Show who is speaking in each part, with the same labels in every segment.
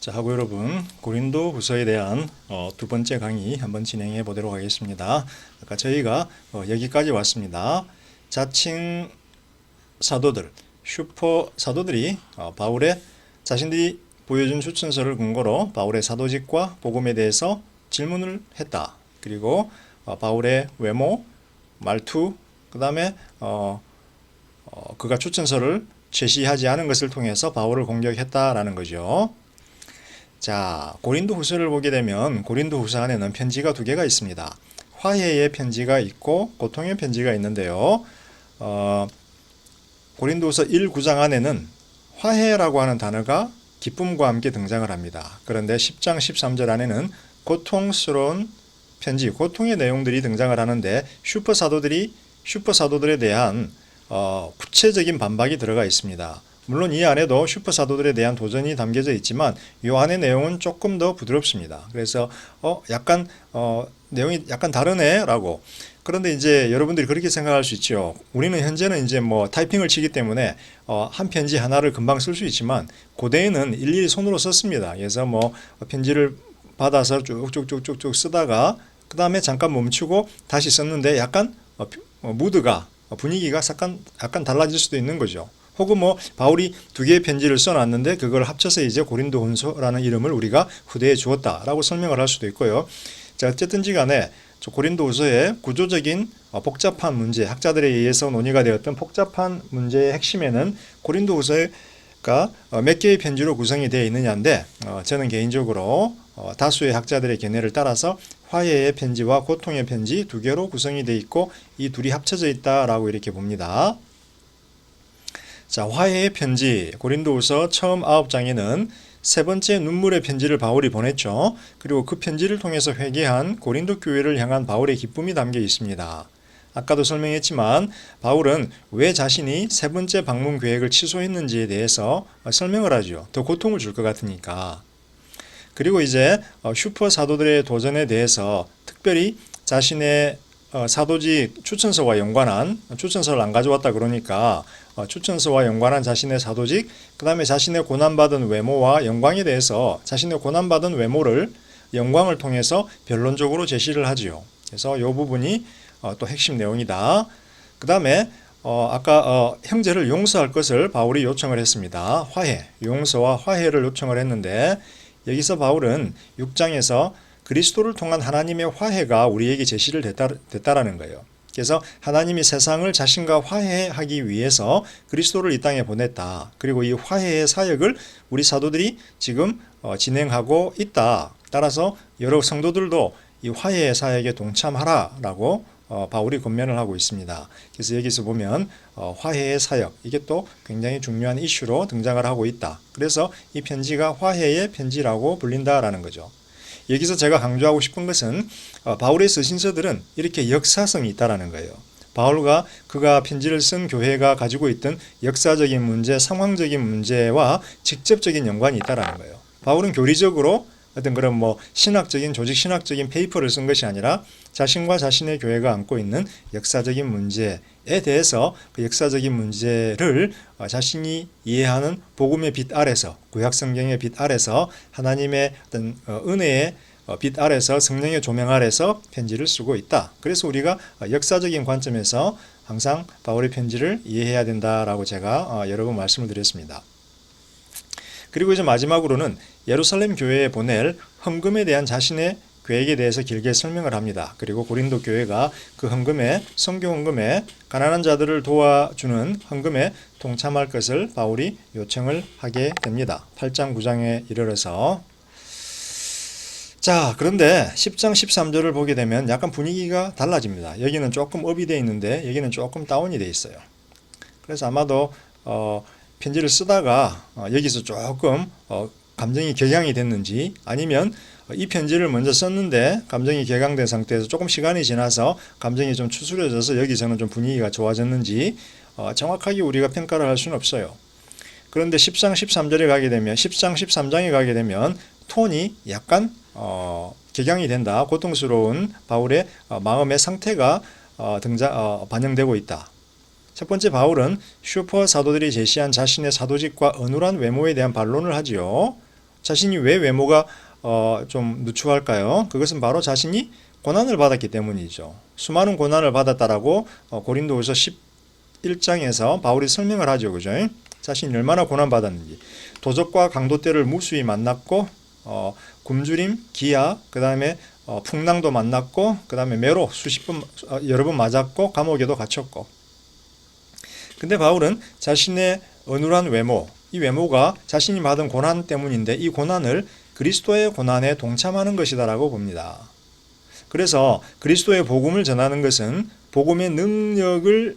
Speaker 1: 자, 하고 여러분, 고린도 후서에 대한 두 번째 강의 한번 진행해 보도록 하겠습니다. 아까 저희가 여기까지 왔습니다. 자칭 사도들, 슈퍼 사도들이 바울의 자신들이 보여준 추천서를 근거로 바울의 사도직과 복음에 대해서 질문을 했다. 그리고 바울의 외모, 말투, 그 다음에 그가 추천서를 제시하지 않은 것을 통해서 바울을 공격했다라는 거죠. 자, 고린도 후서를 보게 되면 고린도 후서 안에는 편지가 두 개가 있습니다. 화해의 편지가 있고 고통의 편지가 있는데요. 고린도 후서 1구장 안에는 화해라고 하는 단어가 기쁨과 함께 등장을 합니다. 그런데 10장 13절 안에는 고통스러운 편지, 고통의 내용들이 등장을 하는데 슈퍼 사도들에 대한 구체적인 반박이 들어가 있습니다. 물론 이 안에도 슈퍼 사도들에 대한 도전이 담겨져 있지만 이 안의 내용은 조금 더 부드럽습니다. 그래서 약간 내용이 약간 다르네라고. 그런데 이제 여러분들이 그렇게 생각할 수 있죠. 우리는 현재는 이제 뭐 타이핑을 치기 때문에 한 편지 하나를 금방 쓸 수 있지만 고대에는 일일이 손으로 썼습니다. 그래서 뭐 편지를 받아서 쭉쭉쭉쭉 쓰다가 그 다음에 잠깐 멈추고 다시 썼는데 약간 무드가 분위기가 약간 달라질 수도 있는 거죠. 혹은 뭐 바울이 두 개의 편지를 써놨는데 그걸 합쳐서 이제 고린도 후서라는 이름을 우리가 후대에 주었다라고 설명을 할 수도 있고요. 자, 어쨌든지 간에 고린도 후서의 구조적인 복잡한 문제, 학자들에 의해서 논의가 되었던 복잡한 문제의 핵심에는 고린도 후서가 몇 개의 편지로 구성이 되어 있느냐인데 저는 개인적으로 다수의 학자들의 견해를 따라서 화해의 편지와 고통의 편지 두 개로 구성이 되어 있고 이 둘이 합쳐져 있다라고 이렇게 봅니다. 자, 화해의 편지, 고린도후서 처음 9장에는 세 번째 눈물의 편지를 바울이 보냈죠. 그리고 그 편지를 통해서 회개한 고린도 교회를 향한 바울의 기쁨이 담겨 있습니다. 아까도 설명했지만 바울은 왜 자신이 세 번째 방문 계획을 취소했는지에 대해서 설명을 하죠. 더 고통을 줄 것 같으니까. 그리고 이제 슈퍼 사도들의 도전에 대해서 특별히 자신의 사도직 추천서와 연관한 추천서를 안 가져왔다 그러니까 추천서와 연관한 자신의 사도직, 그 다음에 자신의 고난받은 외모와 영광에 대해서 자신의 고난받은 외모를 영광을 통해서 변론적으로 제시를 하지요. 그래서 이 부분이 또 핵심 내용이다. 그 다음에 아까 형제를 용서할 것을 바울이 요청을 했습니다. 화해, 용서와 화해를 요청을 했는데 여기서 바울은 6장에서 그리스도를 통한 하나님의 화해가 우리에게 제시를 됐다라는 거예요. 그래서 하나님이 세상을 자신과 화해하기 위해서 그리스도를 이 땅에 보냈다. 그리고 이 화해의 사역을 우리 사도들이 지금 진행하고 있다. 따라서 여러 성도들도 이 화해의 사역에 동참하라라고 바울이 권면을 하고 있습니다. 그래서 여기서 보면 화해의 사역, 이게 또 굉장히 중요한 이슈로 등장을 하고 있다. 그래서 이 편지가 화해의 편지라고 불린다라는 거죠. 여기서 제가 강조하고 싶은 것은 바울의 서신서들은 이렇게 역사성이 있다는 거예요. 바울과 그가 편지를 쓴 교회가 가지고 있던 역사적인 문제, 상황적인 문제와 직접적인 연관이 있다는 거예요. 바울은 교리적으로 어떤 그런 신학적인, 조직 신학적인 페이퍼를 쓴 것이 아니라 자신과 자신의 교회가 안고 있는 역사적인 문제에 대해서 그 역사적인 문제를 자신이 이해하는 복음의 빛 아래서, 구약 성경의 빛 아래서, 하나님의 어떤 은혜의 빛 아래서, 성령의 조명 아래서 편지를 쓰고 있다. 그래서 우리가 역사적인 관점에서 항상 바울의 편지를 이해해야 된다라고 제가 여러 번 말씀을 드렸습니다. 그리고 이제 마지막으로는 예루살렘 교회에 보낼 헌금에 대한 자신의 계획에 대해서 길게 설명을 합니다. 그리고 고린도 교회가 그 헌금에, 선교 헌금에, 가난한 자들을 도와주는 헌금에 동참할 것을 바울이 요청을 하게 됩니다. 8장 9장에 이르러서. 자, 그런데 10장 13절을 보게 되면 약간 분위기가 달라집니다. 여기는 조금 업이 되어 있는데 여기는 조금 다운이 되어 있어요. 그래서 아마도 편지를 쓰다가 여기서 조금 감정이 격양이 됐는지, 아니면 이 편지를 먼저 썼는데 감정이 격양된 상태에서 조금 시간이 지나서 감정이 좀 추스려져서 여기서는 좀 분위기가 좋아졌는지 정확하게 우리가 평가를 할 수는 없어요. 그런데 10장 13절에 가게 되면, 10장 13장에 가게 되면 톤이 약간 격양이 된다. 고통스러운 바울의 마음의 상태가 반영되고 있다. 첫 번째, 바울은 슈퍼 사도들이 제시한 자신의 사도직과 어눌한 외모에 대한 반론을 하지요. 자신이 왜 외모가 좀 누추할까요? 그것은 바로 자신이 고난을 받았기 때문이죠. 수많은 고난을 받았다라고 고린도후서 11장에서 바울이 설명을 하죠. 그죠? 자신이 얼마나 고난받았는지. 도적과 강도떼를 무수히 만났고 굶주림, 기아, 그 다음에 풍랑도 만났고, 그 다음에 매로 여러 번 맞았고, 감옥에도 갇혔고. 근데 바울은 자신의 어눌한 외모, 이 외모가 자신이 받은 고난 때문인데 이 고난을 그리스도의 고난에 동참하는 것이다라고 봅니다. 그래서 그리스도의 복음을 전하는 것은 복음의 능력을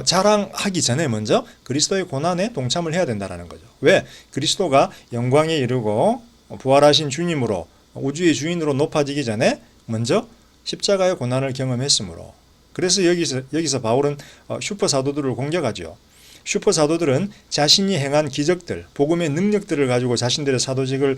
Speaker 1: 자랑하기 전에 먼저 그리스도의 고난에 동참을 해야 된다는 거죠. 왜? 그리스도가 영광에 이르고 부활하신 주님으로 우주의 주인으로 높아지기 전에 먼저 십자가의 고난을 경험했으므로. 그래서 여기서 바울은 슈퍼 사도들을 공격하죠. 슈퍼 사도들은 자신이 행한 기적들, 복음의 능력들을 가지고 자신들의 사도직을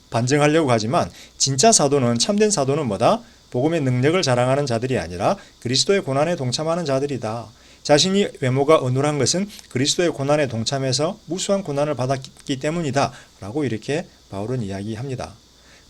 Speaker 1: 반증하려고 하지만 진짜 사도는, 참된 사도는 뭐다? 복음의 능력을 자랑하는 자들이 아니라 그리스도의 고난에 동참하는 자들이다. 자신이 외모가 어눌한 것은 그리스도의 고난에 동참해서 무수한 고난을 받았기 때문이다 라고 이렇게 바울은 이야기합니다.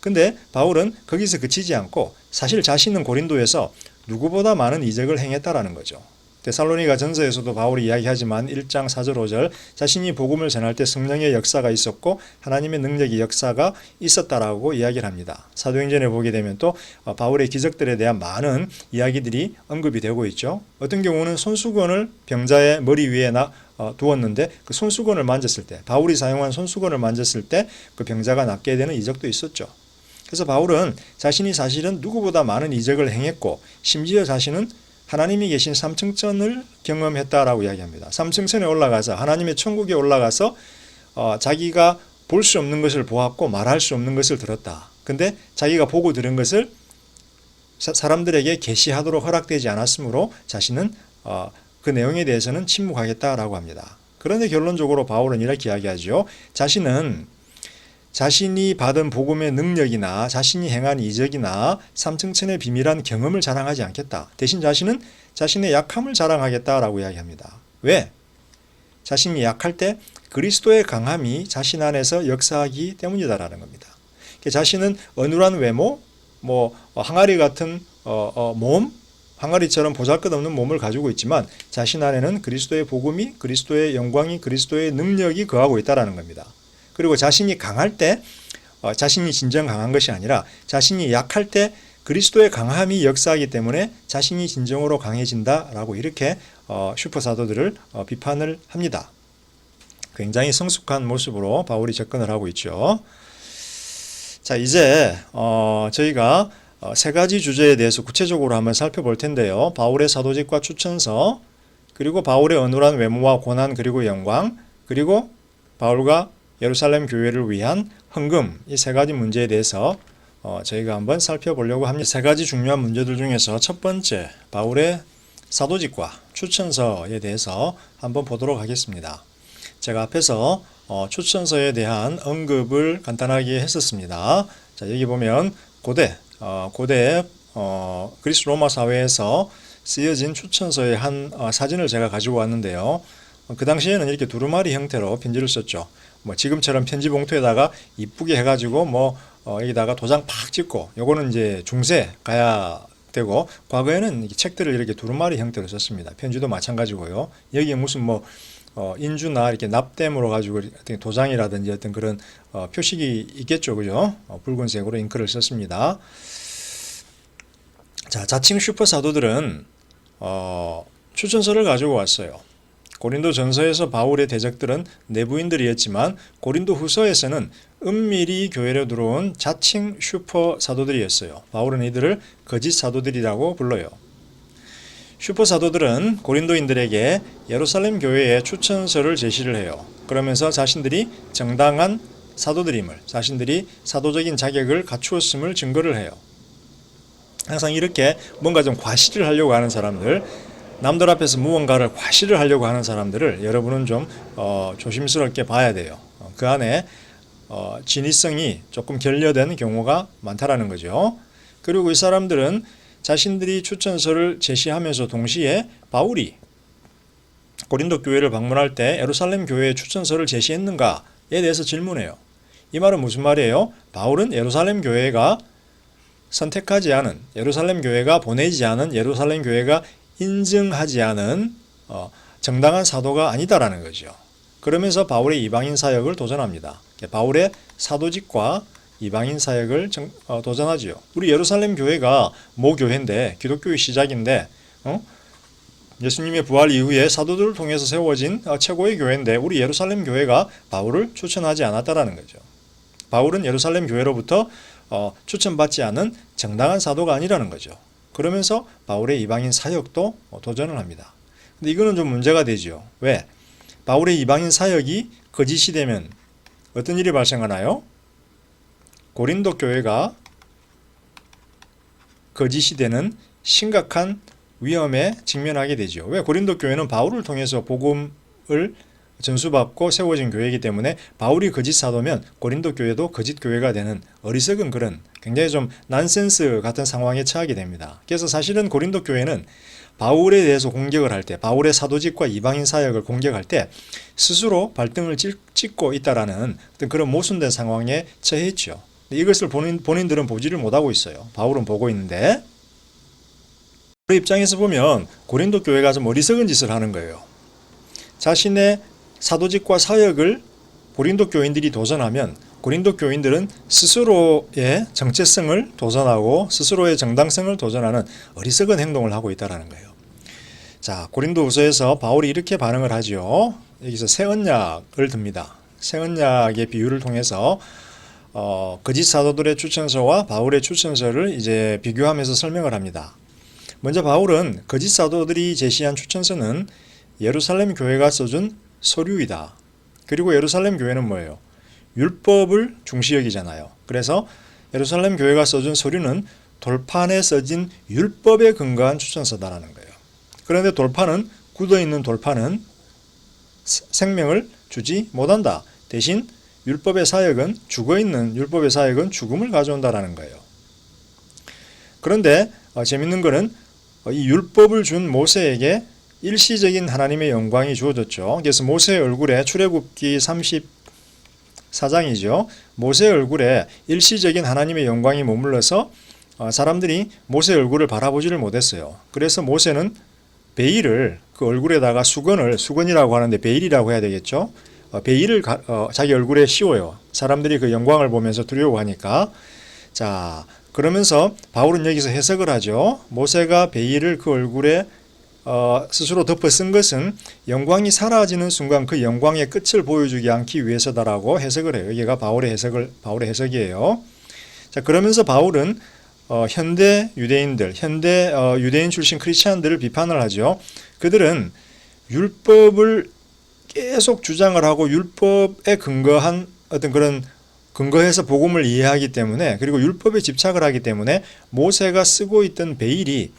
Speaker 1: 근데 바울은 거기서 그치지 않고 사실 자신은 고린도에서 누구보다 많은 이적을 행했다라는 거죠. 데살로니가 전서에서도 바울이 이야기하지만 1장 4절 5절 자신이 복음을 전할 때 성령의 역사가 있었고 하나님의 능력의 역사가 있었다라고 이야기를 합니다. 사도행전에 보게 되면 또 바울의 기적들에 대한 많은 이야기들이 언급이 되고 있죠. 어떤 경우는 손수건을 병자의 머리 위에 두었는데 그 손수건을 만졌을 때, 바울이 사용한 손수건을 만졌을 때 그 병자가 낫게 되는 이적도 있었죠. 그래서 바울은 자신이 사실은 누구보다 많은 이적을 행했고 심지어 자신은 하나님이 계신 삼층천을 경험했다라고 이야기합니다. 삼층천에 올라가서 하나님의 천국에 올라가서 자기가 볼 수 없는 것을 보았고 말할 수 없는 것을 들었다. 근데 자기가 보고 들은 것을 사람들에게 계시하도록 허락되지 않았으므로 자신은 그 내용에 대해서는 침묵하겠다라고 합니다. 그런데 결론적으로 바울은 이렇게 이야기하죠. 자신이 받은 복음의 능력이나 자신이 행한 이적이나 삼층천의 비밀한 경험을 자랑하지 않겠다. 대신 자신은 자신의 약함을 자랑하겠다라고 이야기합니다. 왜? 자신이 약할 때 그리스도의 강함이 자신 안에서 역사하기 때문이다라는 겁니다. 자신은 어눌한 외모, 항아리 같은 몸, 항아리처럼 보잘것없는 몸을 가지고 있지만 자신 안에는 그리스도의 복음이, 그리스도의 영광이, 그리스도의 능력이 거하고 있다라는 겁니다. 그리고 자신이 강할 때 자신이 진정 강한 것이 아니라 자신이 약할 때 그리스도의 강함이 역사하기 때문에 자신이 진정으로 강해진다라고 이렇게 슈퍼사도들을 비판을 합니다. 굉장히 성숙한 모습으로 바울이 접근을 하고 있죠. 자, 이제 저희가 세 가지 주제에 대해서 구체적으로 한번 살펴볼 텐데요. 바울의 사도직과 추천서, 그리고 바울의 어눌한 외모와 고난 그리고 영광, 그리고 바울과 예루살렘 교회를 위한 헌금, 이 세 가지 문제에 대해서 저희가 한번 살펴보려고 합니다. 세 가지 중요한 문제들 중에서 첫 번째, 바울의 사도직과 추천서에 대해서 한번 보도록 하겠습니다. 제가 앞에서 추천서에 대한 언급을 간단하게 했었습니다. 자, 여기 보면 고대 그리스 로마 사회에서 쓰여진 추천서의 한 사진을 제가 가지고 왔는데요. 그 당시에는 이렇게 두루마리 형태로 편지를 썼죠. 지금처럼 편지 봉투에다가 이쁘게 해가지고 여기다가 도장 팍 찍고, 요거는 이제 중세 가야 되고, 과거에는 책들을 이렇게 두루마리 형태로 썼습니다. 편지도 마찬가지고요. 여기에 무슨 인주나 이렇게 납땜으로 가지고 도장이라든지 어떤 그런 표식이 있겠죠, 그죠? 붉은색으로 잉크를 썼습니다. 자, 자칭 슈퍼 사도들은 추천서를 가지고 왔어요. 고린도 전서에서 바울의 대적들은 내부인들이었지만 고린도 후서에서는 은밀히 교회로 들어온 자칭 슈퍼 사도들이었어요. 바울은 이들을 거짓 사도들이라고 불러요. 슈퍼 사도들은 고린도인들에게 예루살렘 교회의 추천서를 제시를 해요. 그러면서 자신들이 정당한 사도들임을, 자신들이 사도적인 자격을 갖추었음을 증거를 해요. 항상 이렇게 뭔가 좀 과시를 하려고 하는 사람들, 남들 앞에서 무언가를 과시를 하려고 하는 사람들을 여러분은 좀 조심스럽게 봐야 돼요. 그 안에 진위성이 조금 결여된 경우가 많다라는 거죠. 그리고 이 사람들은 자신들이 추천서를 제시하면서 동시에 바울이 고린도 교회를 방문할 때 예루살렘 교회의 추천서를 제시했는가에 대해서 질문해요. 이 말은 무슨 말이에요? 바울은 예루살렘 교회가 선택하지 않은, 예루살렘 교회가 보내지 않은, 예루살렘 교회가 인증하지 않은 정당한 사도가 아니다라는 거죠. 그러면서 바울의 이방인 사역을 도전합니다. 바울의 사도직과 이방인 사역을 도전하지요. 우리 예루살렘 교회가 모교회인데, 기독교의 시작인데, 예수님의 부활 이후에 사도들을 통해서 세워진 최고의 교회인데, 우리 예루살렘 교회가 바울을 추천하지 않았다라는 거죠. 바울은 예루살렘 교회로부터 추천받지 않은 정당한 사도가 아니라는 거죠. 그러면서 바울의 이방인 사역도 도전을 합니다. 근데 이거는 좀 문제가 되죠. 왜? 바울의 이방인 사역이 거짓이 되면 어떤 일이 발생하나요? 고린도 교회가 거짓이 되는 심각한 위험에 직면하게 되죠. 왜? 고린도 교회는 바울을 통해서 복음을 전수받고 세워진 교회이기 때문에 바울이 거짓 사도면 고린도 교회도 거짓 교회가 되는 어리석은 그런 굉장히 좀 난센스 같은 상황에 처하게 됩니다. 그래서 사실은 고린도 교회는 바울에 대해서 공격을 할 때, 바울의 사도직과 이방인 사역을 공격할 때 스스로 발등을 찍고 있다라는 어떤 그런 모순된 상황에 처해있죠. 이것을 본인들은 보지를 못하고 있어요. 바울은 보고 있는데, 우리 입장에서 보면 고린도 교회가 좀 어리석은 짓을 하는 거예요. 자신의 사도직과 사역을 고린도 교인들이 도전하면 고린도 교인들은 스스로의 정체성을 도전하고 스스로의 정당성을 도전하는 어리석은 행동을 하고 있다는 거예요. 자, 고린도후서에서 바울이 이렇게 반응을 하죠. 여기서 새 언약을 듭니다. 새 언약의 비유를 통해서 거짓 사도들의 추천서와 바울의 추천서를 이제 비교하면서 설명을 합니다. 먼저 바울은 거짓 사도들이 제시한 추천서는 예루살렘 교회가 써준 서류이다. 그리고 예루살렘 교회는 뭐예요? 율법을 중시 여기잖아요. 그래서 예루살렘 교회가 써준 서류는 돌판에 써진 율법에 근거한 추천서다라는 거예요. 그런데 돌판은, 굳어있는 돌판은 생명을 주지 못한다. 대신 율법의 사역은, 죽어있는 율법의 사역은 죽음을 가져온다라는 거예요. 그런데 재밌는 거는 이 율법을 준 모세에게 일시적인 하나님의 영광이 주어졌죠. 그래서 모세의 얼굴에, 출애굽기 34장이죠. 모세의 얼굴에 일시적인 하나님의 영광이 머물러서 사람들이 모세의 얼굴을 바라보지를 못했어요. 그래서 모세는 베일을, 그 얼굴에다가 수건이라고 하는데 베일이라고 해야 되겠죠. 베일을 자기 얼굴에 씌워요. 사람들이 그 영광을 보면서 두려워하니까. 자, 그러면서 바울은 여기서 해석을 하죠. 모세가 베일을 그 얼굴에 스스로 덮어 쓴 것은 영광이 사라지는 순간 그 영광의 끝을 보여주지 않기 위해서다라고 해석을 해요. 여기가 바울의 해석이에요. 자, 그러면서 바울은 현대 유대인들, 현대 유대인 출신 크리스찬들을 비판을 하죠. 그들은 율법을 계속 주장을 하고 율법에 근거한 어떤 그런 근거해서 복음을 이해하기 때문에, 그리고 율법에 집착을 하기 때문에 모세가 쓰고 있던 베일이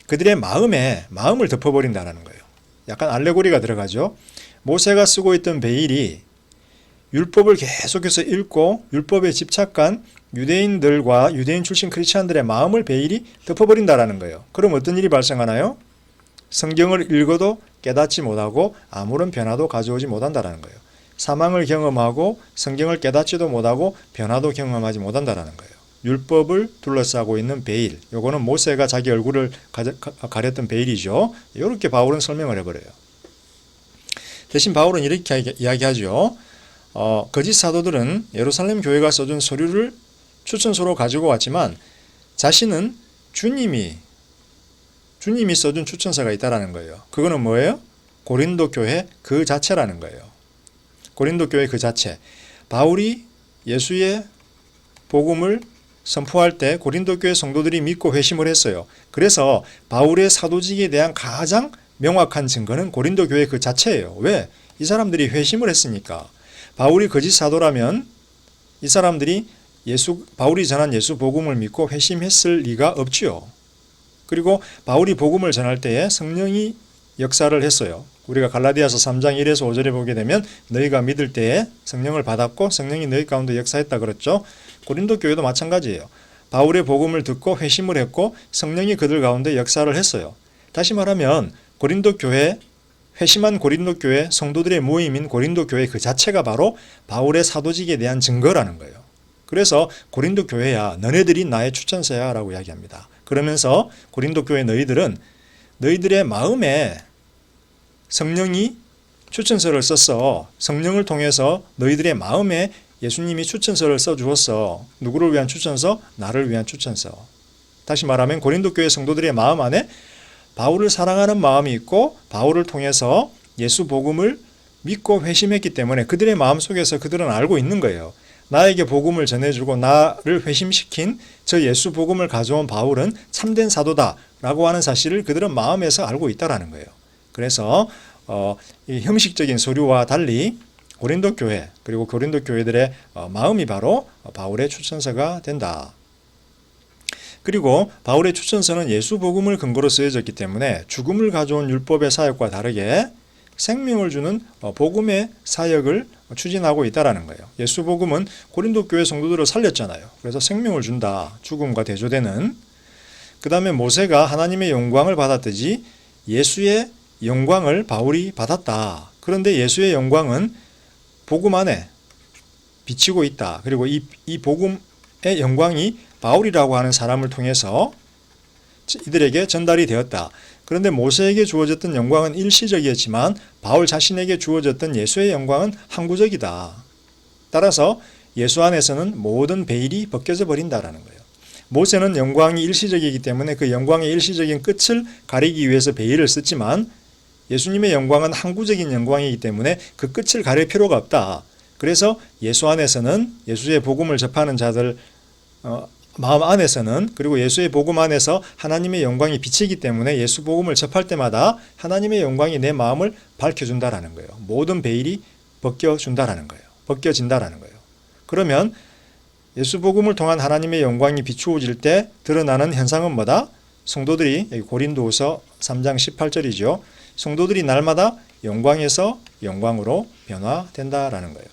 Speaker 1: 그들의 마음을 덮어버린다는 거예요. 약간 알레고리가 들어가죠. 모세가 쓰고 있던 베일이 율법을 계속해서 읽고 율법에 집착한 유대인들과 유대인 출신 크리스찬들의 마음을 베일이 덮어버린다는 거예요. 그럼 어떤 일이 발생하나요? 성경을 읽어도 깨닫지 못하고 아무런 변화도 가져오지 못한다는 거예요. 사망을 경험하고 성경을 깨닫지도 못하고 변화도 경험하지 못한다는 거예요. 율법을 둘러싸고 있는 베일, 요거는 모세가 자기 얼굴을 가렸던 베일이죠. 이렇게 바울은 설명을 해버려요. 대신 바울은 이렇게 이야기하죠. 거짓 사도들은 예루살렘 교회가 써준 서류를 추천서로 가지고 왔지만 자신은 주님이 써준 추천서가 있다라는 거예요. 그거는 뭐예요? 고린도 교회 그 자체라는 거예요. 고린도 교회 그 자체. 바울이 예수의 복음을 선포할 때 고린도 교회 성도들이 믿고 회심을 했어요. 그래서 바울의 사도직에 대한 가장 명확한 증거는 고린도 교회 그 자체예요. 왜? 이 사람들이 회심을 했으니까. 바울이 거짓 사도라면 이 사람들이 바울이 전한 예수 복음을 믿고 회심했을 리가 없지요. 그리고 바울이 복음을 전할 때에 성령이 역사를 했어요. 우리가 갈라디아서 3장 1에서 5절에 보게 되면 너희가 믿을 때에 성령을 받았고 성령이 너희 가운데 역사했다 그랬죠. 고린도 교회도 마찬가지예요. 바울의 복음을 듣고 회심을 했고 성령이 그들 가운데 역사를 했어요. 다시 말하면 고린도 교회 회심한 고린도 교회 성도들의 모임인 고린도 교회 그 자체가 바로 바울의 사도직에 대한 증거라는 거예요. 그래서 고린도 교회야, 너네들이 나의 추천서야 라고 이야기합니다. 그러면서 고린도 교회 너희들은 너희들의 마음에 성령이 추천서를 썼어. 성령을 통해서 너희들의 마음에 예수님이 추천서를 써주었어. 누구를 위한 추천서? 나를 위한 추천서. 다시 말하면 고린도 교회 성도들의 마음 안에 바울을 사랑하는 마음이 있고 바울을 통해서 예수 복음을 믿고 회심했기 때문에 그들의 마음속에서 그들은 알고 있는 거예요. 나에게 복음을 전해주고 나를 회심시킨 저 예수 복음을 가져온 바울은 참된 사도다라고 하는 사실을 그들은 마음에서 알고 있다라는 거예요. 그래서 이 형식적인 서류와 달리 고린도 교회 그리고 고린도 교회들의 마음이 바로 바울의 추천서가 된다. 그리고 바울의 추천서는 예수 복음을 근거로 쓰여졌기 때문에 죽음을 가져온 율법의 사역과 다르게 생명을 주는 복음의 사역을 추진하고 있다는 거예요. 예수 복음은 고린도 교회 성도들을 살렸잖아요. 그래서 생명을 준다. 죽음과 대조되는. 그 다음에 모세가 하나님의 영광을 받았듯이 예수의 영광을 바울이 받았다. 그런데 예수의 영광은 복음 안에 비치고 있다. 그리고 이 복음의 영광이 바울이라고 하는 사람을 통해서 이들에게 전달이 되었다. 그런데 모세에게 주어졌던 영광은 일시적이었지만 바울 자신에게 주어졌던 예수의 영광은 항구적이다. 따라서 예수 안에서는 모든 베일이 벗겨져 버린다라는 거예요. 모세는 영광이 일시적이기 때문에 그 영광의 일시적인 끝을 가리기 위해서 베일을 썼지만 예수님의 영광은 항구적인 영광이기 때문에 그 끝을 가릴 필요가 없다. 그래서 예수 안에서는 예수의 복음을 접하는 자들 마음 안에서는 그리고 예수의 복음 안에서 하나님의 영광이 비치기 때문에 예수 복음을 접할 때마다 하나님의 영광이 내 마음을 밝혀준다라는 거예요. 모든 베일이 벗겨준다라는 거예요. 벗겨진다라는 거예요. 그러면 예수 복음을 통한 하나님의 영광이 비추어질 때 드러나는 현상은 뭐다? 성도들이 여기 고린도후서 3장 18절이죠. 성도들이 날마다 영광에서 영광으로 변화된다라는 거예요.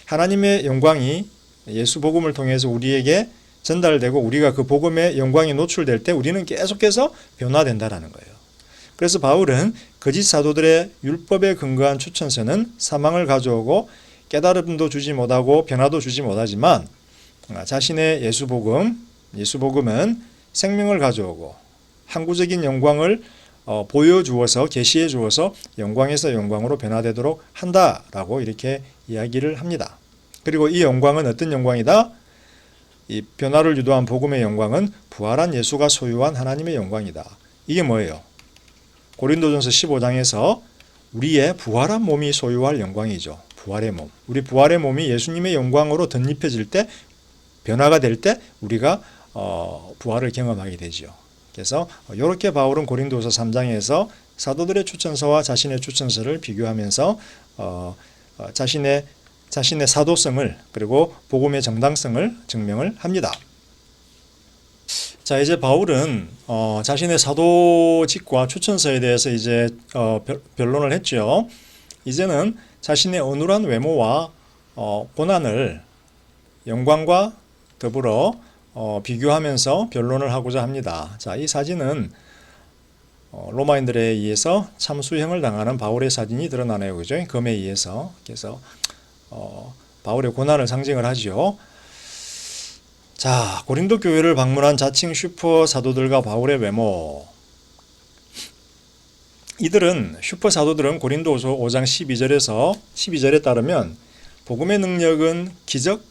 Speaker 1: 하나님의 영광이 예수 복음을 통해서 우리에게 전달되고 우리가 그 복음의 영광이 노출될 때 우리는 계속해서 변화된다라는 거예요. 그래서 바울은 거짓 사도들의 율법에 근거한 추천서는 사망을 가져오고 깨달음도 주지 못하고 변화도 주지 못하지만 자신의 예수 복음은 생명을 가져오고 항구적인 영광을 보여주어서 계시해 주어서 영광에서 영광으로 변화되도록 한다라고 이렇게 이야기를 합니다. 그리고 이 영광은 어떤 영광이다? 이 변화를 유도한 복음의 영광은 부활한 예수가 소유한 하나님의 영광이다. 이게 뭐예요? 고린도전서 15장에서 우리의 부활한 몸이 소유할 영광이죠. 부활의 몸. 우리 부활의 몸이 예수님의 영광으로 덧입혀질 때 변화가 될 때 우리가 부활을 경험하게 되죠. 그래서 이렇게 바울은 고린도서 3장에서 사도들의 추천서와 자신의 추천서를 비교하면서 자신의 사도성을 그리고 복음의 정당성을 증명을 합니다. 자, 이제 바울은 자신의 사도직과 추천서에 대해서 이제 변론을 했죠. 이제는 자신의 어눌한 외모와 고난을 영광과 더불어 비교하면서 변론을 하고자 합니다. 자, 이 사진은 로마인들에 의해서 참수형을 당하는 바울의 사진이 드러나네요. 그죠? 검에 의해서. 그래서 바울의 고난을 상징을 하지요. 자, 고린도 교회를 방문한 자칭 슈퍼 사도들과 바울의 외모. 슈퍼 사도들은 고린도후서 5장 12절에 따르면 복음의 능력은 기적,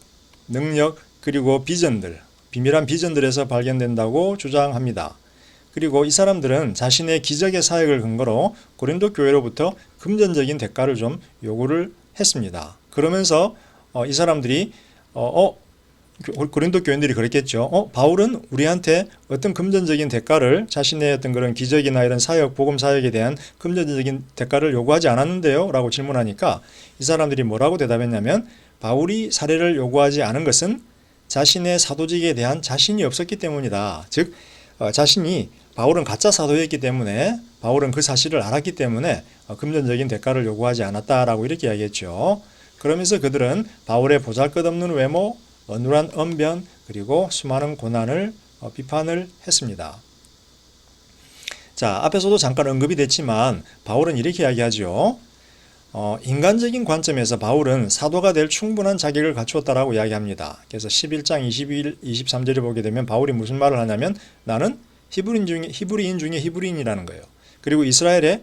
Speaker 1: 능력, 그리고 비전들, 비밀한 비전들에서 발견된다고 주장합니다. 그리고 이 사람들은 자신의 기적의 사역을 근거로 고린도 교회로부터 금전적인 대가를 좀 요구를 했습니다. 그러면서 이 사람들이 고린도 교인들이 그랬겠죠. 바울은 우리한테 어떤 금전적인 대가를 자신의 어떤 그런 기적이나 이런 사역, 복음 사역에 대한 금전적인 대가를 요구하지 않았는데요? 라고 질문하니까 이 사람들이 뭐라고 대답했냐면 바울이 사례를 요구하지 않은 것은 자신의 사도직에 대한 자신이 없었기 때문이다. 즉 바울은 가짜 사도였기 때문에 바울은 그 사실을 알았기 때문에 금전적인 대가를 요구하지 않았다라고 이렇게 이야기했죠. 그러면서 그들은 바울의 보잘것없는 외모, 어눌한 언변, 그리고 수많은 고난을 비판을 했습니다. 자, 앞에서도 잠깐 언급이 됐지만 바울은 이렇게 이야기하죠. 인간적인 관점에서 바울은 사도가 될 충분한 자격을 갖추었다라고 이야기합니다. 그래서 11장 22, 23절을 보게 되면 바울이 무슨 말을 하냐면 나는 히브리인 중에 히브리인이라는 거예요. 그리고 이스라엘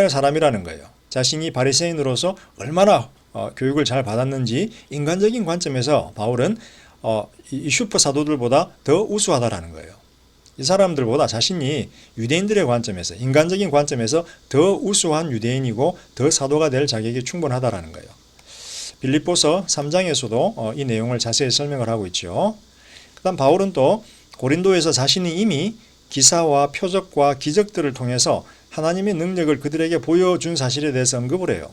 Speaker 1: 사람이라는 거예요. 자신이 바리새인으로서 얼마나 교육을 잘 받았는지 인간적인 관점에서 바울은 이 슈퍼 사도들보다 더 우수하다라는 거예요. 이 사람들보다 자신이 유대인들의 관점에서 인간적인 관점에서 더 우수한 유대인이고 더 사도가 될 자격이 충분하다라는 거예요. 빌립보서 3장에서도 이 내용을 자세히 설명을 하고 있죠. 그다음 바울은 또 고린도에서 자신이 이미 기사와 표적과 기적들을 통해서 하나님의 능력을 그들에게 보여준 사실에 대해서 언급을 해요.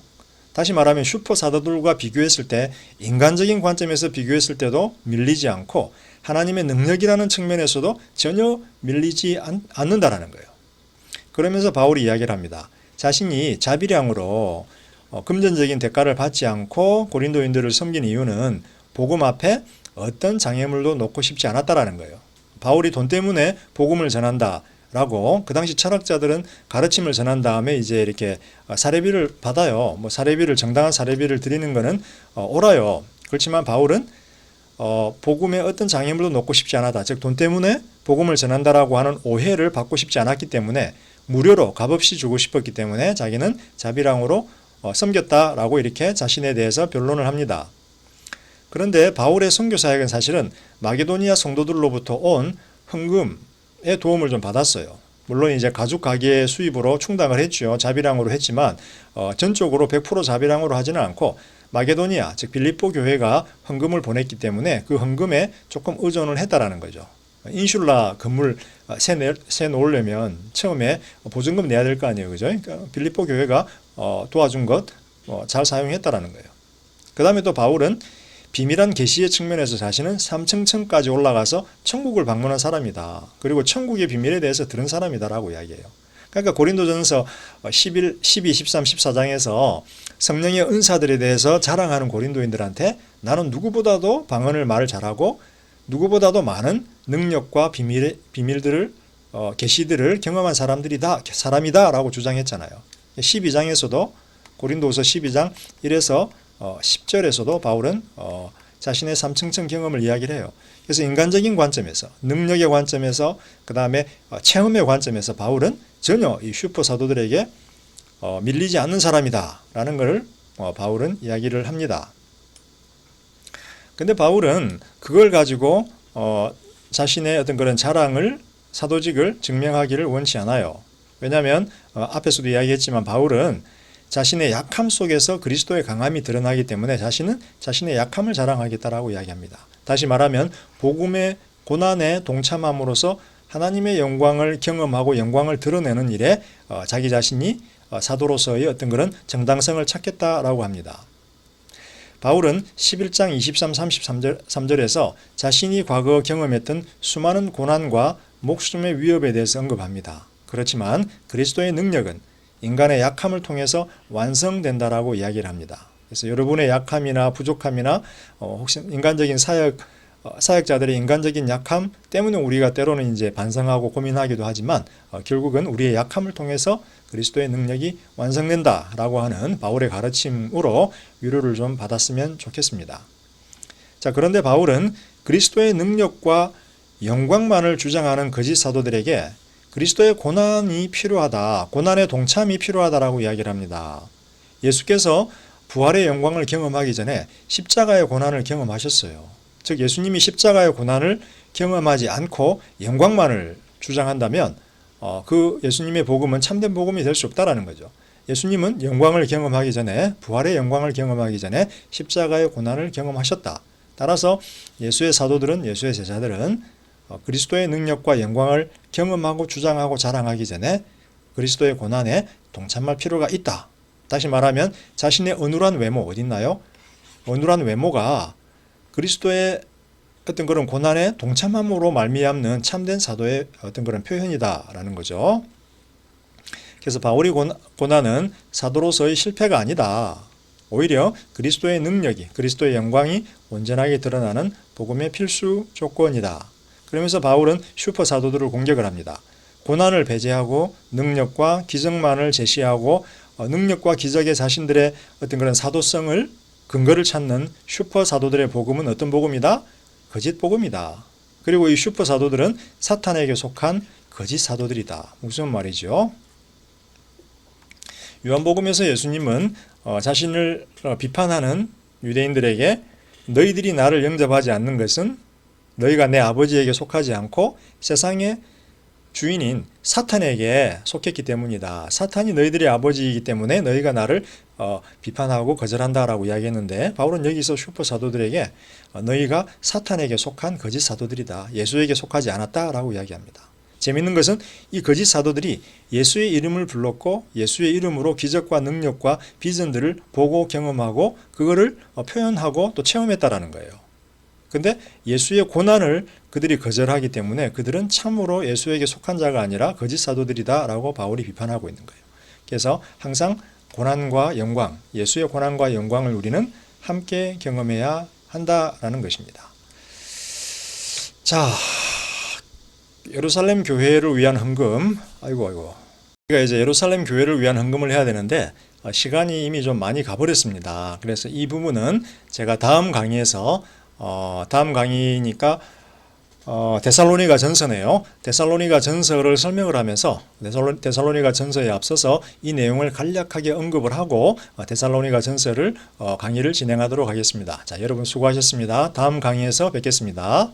Speaker 1: 다시 말하면 슈퍼 사도들과 비교했을 때 인간적인 관점에서 비교했을 때도 밀리지 않고 하나님의 능력이라는 측면에서도 전혀 밀리지 않는다라는 거예요. 그러면서 바울이 이야기를 합니다. 자신이 자비량으로 금전적인 대가를 받지 않고 고린도인들을 섬긴 이유는 복음 앞에 어떤 장애물도 놓고 싶지 않았다라는 거예요. 바울이 돈 때문에 복음을 전한다라고 그 당시 철학자들은 가르침을 전한 다음에 이제 이렇게 사례비를 받아요. 정당한 사례비를 드리는 거는 옳아요. 그렇지만 바울은 복음에 어떤 장애물도 놓고 싶지 않았다. 즉 돈 때문에 복음을 전한다라고 하는 오해를 받고 싶지 않았기 때문에 무료로 값없이 주고 싶었기 때문에 자기는 자비량으로 섬겼다라고 이렇게 자신에 대해서 변론을 합니다. 그런데 바울의 선교 사역은 사실은 마게도니아 성도들로부터 온 헌금의 도움을 좀 받았어요. 물론 이제 가죽 가게의 수입으로 충당을 했죠. 자비량으로 했지만 전적으로 100% 자비량으로 하지는 않고 마게도니아, 즉 빌립보 교회가 헌금을 보냈기 때문에 그 헌금에 조금 의존을 했다라는 거죠. 인슐라 건물 새 놓으려면 처음에 보증금 내야 될 거 아니에요, 그죠? 그러니까 빌립보 교회가 도와준 것 잘 사용했다라는 거예요. 그 다음에 또 바울은 비밀한 계시의 측면에서 자신은 3층까지 올라가서 천국을 방문한 사람이다. 그리고 천국의 비밀에 대해서 들은 사람이다라고 이야기해요. 그러니까 고린도전서 11, 12, 13, 14장에서 성령의 은사들에 대해서 자랑하는 고린도인들한테 나는 누구보다도 방언을 말을 잘하고 누구보다도 많은 능력과 비밀들을 계시들을 경험한 사람이다라고 주장했잖아요. 12장에서도 고린도서 12장 1에서 10절에서도 바울은 자신의 3층층 경험을 이야기를 해요. 그래서 인간적인 관점에서, 능력의 관점에서, 그 다음에 체험의 관점에서 바울은 전혀 이 슈퍼 사도들에게 밀리지 않는 사람이다라는 것을 바울은 이야기를 합니다. 근데 바울은 그걸 가지고 자신의 어떤 그런 자랑을, 사도직을 증명하기를 원치 않아요. 왜냐하면 앞에서도 이야기했지만 바울은 자신의 약함 속에서 그리스도의 강함이 드러나기 때문에 자신은 자신의 약함을 자랑하겠다라고 이야기합니다. 다시 말하면 복음의 고난에 동참함으로써 하나님의 영광을 경험하고 영광을 드러내는 일에 자기 자신이 사도로서의 어떤 그런 정당성을 찾겠다라고 합니다. 바울은 11장 23, 33절에서 자신이 과거 경험했던 수많은 고난과 목숨의 위협에 대해서 언급합니다. 그렇지만 그리스도의 능력은 인간의 약함을 통해서 완성된다라고 이야기를 합니다. 그래서 여러분의 약함이나 부족함이나 혹시 인간적인 사역자들의 인간적인 약함 때문에 우리가 때로는 이제 반성하고 고민하기도 하지만 결국은 우리의 약함을 통해서 그리스도의 능력이 완성된다라고 하는 바울의 가르침으로 위로를 좀 받았으면 좋겠습니다. 자, 그런데 바울은 그리스도의 능력과 영광만을 주장하는 거짓 사도들에게 그리스도의 고난이 필요하다, 고난의 동참이 필요하다라고 이야기를 합니다. 예수께서 부활의 영광을 경험하기 전에 십자가의 고난을 경험하셨어요. 즉 예수님이 십자가의 고난을 경험하지 않고 영광만을 주장한다면 그 예수님의 복음은 참된 복음이 될 수 없다라는 거죠. 예수님은 영광을 경험하기 전에, 부활의 영광을 경험하기 전에 십자가의 고난을 경험하셨다. 따라서 예수의 사도들은, 예수의 제자들은 그리스도의 능력과 영광을 경험하고 주장하고 자랑하기 전에 그리스도의 고난에 동참할 필요가 있다. 다시 말하면 자신의 어눌한 외모 어디 있나요? 어눌한 외모가 그리스도의 어떤 그런 고난에 동참함으로 말미암는 참된 사도의 어떤 그런 표현이다라는 거죠. 그래서 바울의 고난은 사도로서의 실패가 아니다. 오히려 그리스도의 능력이, 그리스도의 영광이 온전하게 드러나는 복음의 필수 조건이다. 그러면서 바울은 슈퍼 사도들을 공격을 합니다. 고난을 배제하고 능력과 기적만을 제시하고 능력과 기적의 자신들의 어떤 그런 사도성을 근거를 찾는 슈퍼 사도들의 복음은 어떤 복음이다? 거짓 복음이다. 그리고 이 슈퍼 사도들은 사탄에게 속한 거짓 사도들이다. 무슨 말이죠? 요한복음에서 예수님은 자신을 비판하는 유대인들에게 너희들이 나를 영접하지 않는 것은 너희가 내 아버지에게 속하지 않고 세상의 주인인 사탄에게 속했기 때문이다. 사탄이 너희들의 아버지이기 때문에 너희가 나를 비판하고 거절한다라고 이야기했는데 바울은 여기서 슈퍼 사도들에게 너희가 사탄에게 속한 거짓 사도들이다. 예수에게 속하지 않았다라고 이야기합니다. 재미있는 것은 이 거짓 사도들이 예수의 이름을 불렀고 예수의 이름으로 기적과 능력과 비전들을 보고 경험하고 그거를 표현하고 또 체험했다라는 거예요. 근데 예수의 고난을 그들이 거절하기 때문에 그들은 참으로 예수에게 속한 자가 아니라 거짓 사도들이다라고 바울이 비판하고 있는 거예요. 그래서 항상 고난과 영광, 예수의 고난과 영광을 우리는 함께 경험해야 한다라는 것입니다. 자, 예루살렘 교회를 위한 헌금, 아이고. 우리가 이제 예루살렘 교회를 위한 헌금을 해야 되는데 시간이 이미 좀 많이 가버렸습니다. 그래서 이 부분은 제가 다음 강의에서 다음 강의니까 데살로니가 전서네요. 데살로니가 전서를 설명을 하면서 데살로니가 전서에 앞서서 이 내용을 간략하게 언급을 하고 데살로니가 전서를 강의를 진행하도록 하겠습니다. 자, 여러분 수고하셨습니다. 다음 강의에서 뵙겠습니다.